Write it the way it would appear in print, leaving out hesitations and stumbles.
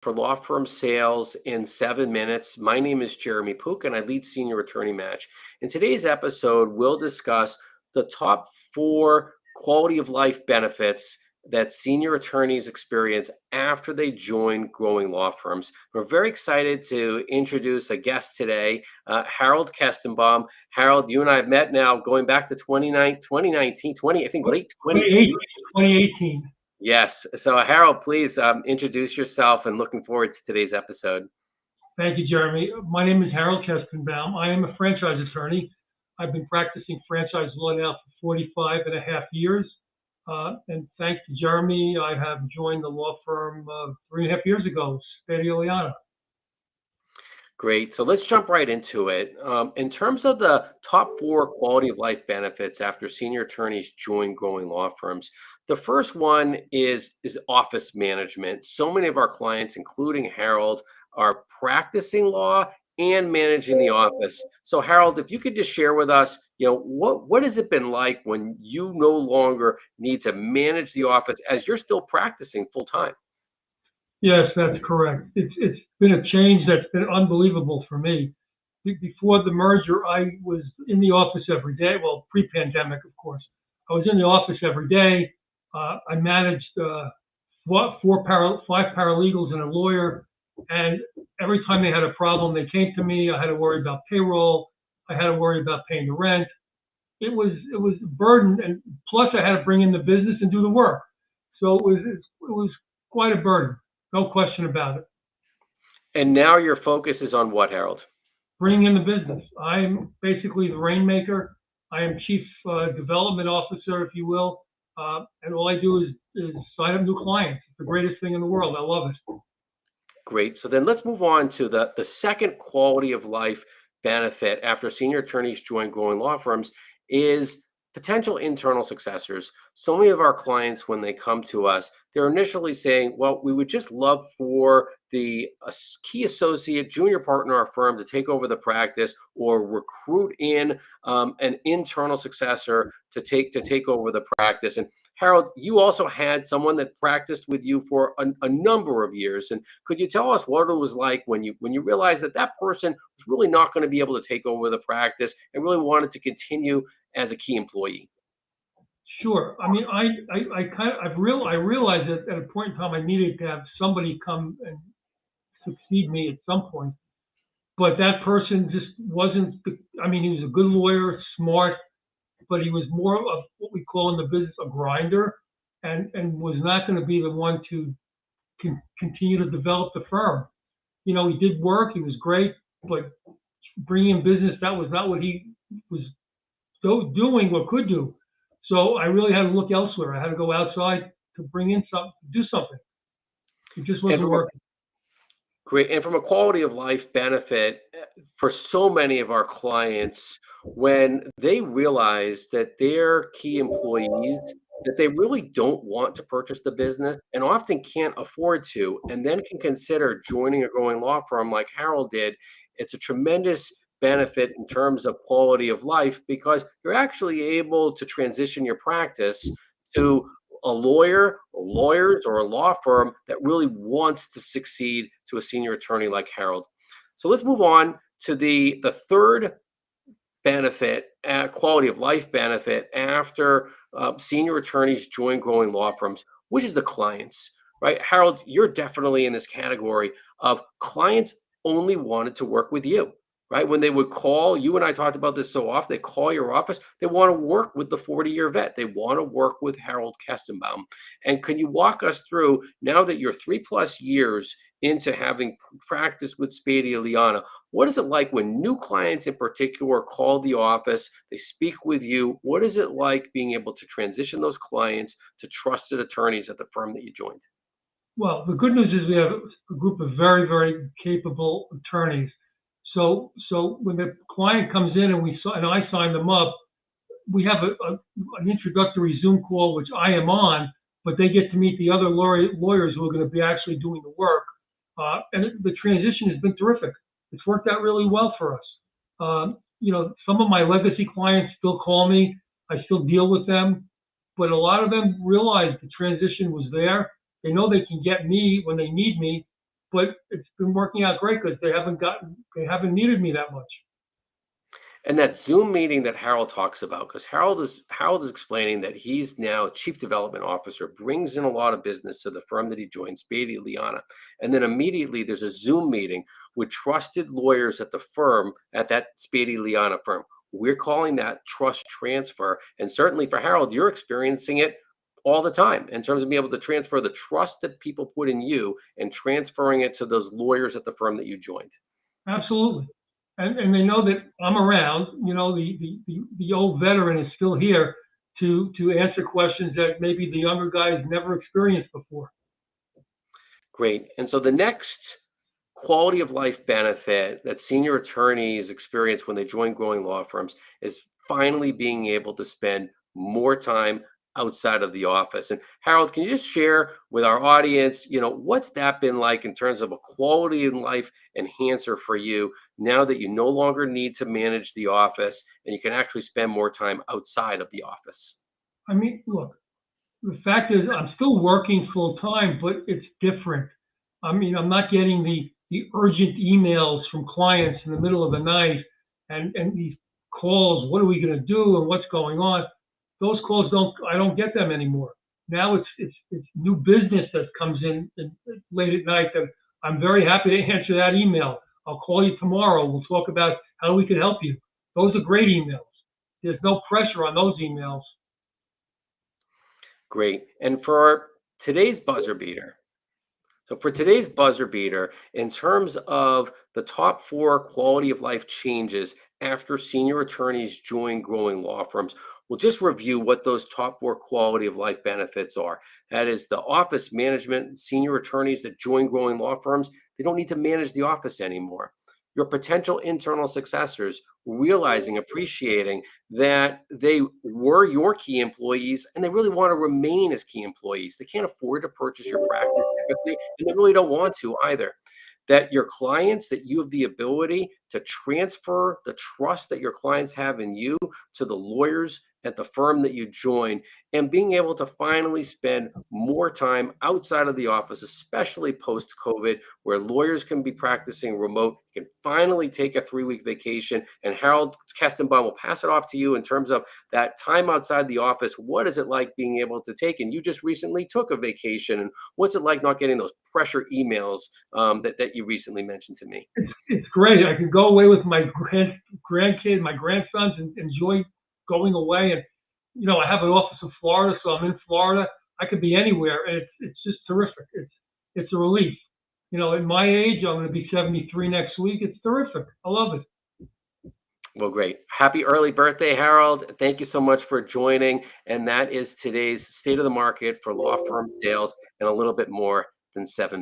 for law firm sales in 7 minutes. My name is Jeremy Poock, and I lead Senior Attorney Match. In today's episode, we'll discuss the top 4 quality of life benefits that senior attorneys experience after they join growing law firms. We're very excited to introduce a guest today, Harold Kestenbaum. Harold, you and I have met now going back to 2019, I think late 2018. Yes. So, Harold, please introduce yourself and looking forward to today's episode. Thank you, Jeremy. My name is Harold Kestenbaum. I am a franchise attorney. I've been practicing franchise law now for 45 and a half years. And thanks to Jeremy, I have joined the law firm 3.5 years ago, Spadea Lignana. Great. So let's jump right into it. In terms of the top 4 quality of life benefits after senior attorneys join growing law firms, the first one is office management. So many of our clients, including Harold, are practicing law and managing the office. So Harold, if you could just share with us, what has it been like when you no longer need to manage the office as you're still practicing full time? Yes, that's correct. It's been a change that's been unbelievable for me. Before the merger, I was in the office every day. Well, pre-pandemic, of course. I was in the office every day. I managed 5 paralegals and a lawyer. And every time they had a problem, they came to me. I had to worry about payroll. I had to worry about paying the rent. It was a burden, and plus I had to bring in the business and do the work. So it was quite a burden, no question about it. And now your focus is on what, Harold? Bringing in the business. I'm basically the rainmaker. I am chief development officer, if you will, and all I do is sign up new clients. It's the greatest thing in the world. I love it. Great. So then let's move on to the second quality of life benefit after senior attorneys join growing law firms is potential internal successors. So many of our clients, when they come to us, they're initially saying, well, we would just love for the key associate, junior partner of our firm to take over the practice or recruit in an internal successor to take over the practice. And Harold, you also had someone that practiced with you for a number of years. And could you tell us what it was like when you realized that person was really not going to be able to take over the practice and really wanted to continue as a key employee? Sure. I mean, I realized that at a point in time I needed to have somebody come and succeed me at some point. But that person just wasn't. I mean, he was a good lawyer, smart, but he was more of what we call in the business a grinder, and was not going to be the one to continue to develop the firm. He did work. He was great, but bringing in business, that was not what he was doing or could do. So I really had to look elsewhere. I had to go outside to bring in do something. It just wasn't working. Great. And from a quality of life benefit, for so many of our clients, when they realize that their key employees, that they really don't want to purchase the business and often can't afford to, and then can consider joining a growing law firm like Harold did, it's a tremendous benefit in terms of quality of life because you're actually able to transition your practice to a lawyer, or lawyers, or a law firm that really wants to succeed to a senior attorney like Harold. So let's move on to the third benefit, quality of life benefit after senior attorneys join growing law firms, which is the clients, right? Harold, you're definitely in this category of clients only wanted to work with you. Right? When they would call, you and I talked about this so often, they call your office, they want to work with the 40-year vet. They want to work with Harold Kestenbaum. And can you walk us through, now that you're 3+ years into having practiced with Spadea Lignana, what is it like when new clients in particular call the office, they speak with you? What is it like being able to transition those clients to trusted attorneys at the firm that you joined? Well, the good news is we have a group of very, very capable attorneys. So when the client comes in and I sign them up, we have an introductory Zoom call, which I am on, but they get to meet the other lawyers who are going to be actually doing the work. And the transition has been terrific. It's worked out really well for us. Some of my legacy clients still call me. I still deal with them, but a lot of them realize the transition was there. They know they can get me when they need me, but it's been working out great because they haven't needed me that much. And that Zoom meeting that Harold talks about, because Harold is explaining that he's now chief development officer, brings in a lot of business to the firm that he joined, Spadea Lignana, and then immediately there's a Zoom meeting with trusted lawyers at the firm, at that Spadea Lignana firm. We're calling that trust transfer, and certainly for Harold, you're experiencing it all the time in terms of being able to transfer the trust that people put in you and transferring it to those lawyers at the firm that you joined. Absolutely. And they know that I'm around. You know, the old veteran is still here to answer questions that maybe the younger guys never experienced before. Great. And so the next quality of life benefit that senior attorneys experience when they join growing law firms is finally being able to spend more time outside of the office. And Harold, can you just share with our audience, what's that been like in terms of a quality of life enhancer for you now that you no longer need to manage the office and you can actually spend more time outside of the office? I mean, look, the fact is I'm still working full time, but it's different. I mean, I'm not getting the urgent emails from clients in the middle of the night and these calls, what are we going to do and what's going on? Those calls I don't get them anymore. Now it's new business that comes in late at night that I'm very happy to answer that email. I'll call you tomorrow. We'll talk about how we can help you. Those are great emails. There's no pressure on those emails. Great. And for today's buzzer beater, for today's buzzer beater, in terms of the top four quality of life changes after senior attorneys join growing law firms, we'll just review what those top four quality of life benefits are. That is the office management. Senior attorneys that join growing law firms, they don't need to manage the office anymore. Your potential internal successors realizing, appreciating that they were your key employees and they really want to remain as key employees. They can't afford to purchase your practice typically, and they really don't want to either. That your clients, that you have the ability to transfer the trust that your clients have in you to the lawyers at the firm that you join, and being able to finally spend more time outside of the office, especially post COVID, where lawyers can be practicing remote, you can finally take a 3-week vacation. And Harold Kestenbaum will pass it off to you in terms of that time outside the office. What is it like being able to take? And you just recently took a vacation. And what's it like not getting those pressure emails that you recently mentioned to me? It's great. I can go away with my grandkids, my grandsons, and enjoy going away. And I have an office in Florida, so I'm in Florida. I could be anywhere, and it's just terrific. It's a relief. At my age, I'm going to be 73 next week. It's terrific. I love it. Well, great. Happy early birthday, Harold. Thank you so much for joining. And that is today's state of the market for law firm sales and a little bit more than 7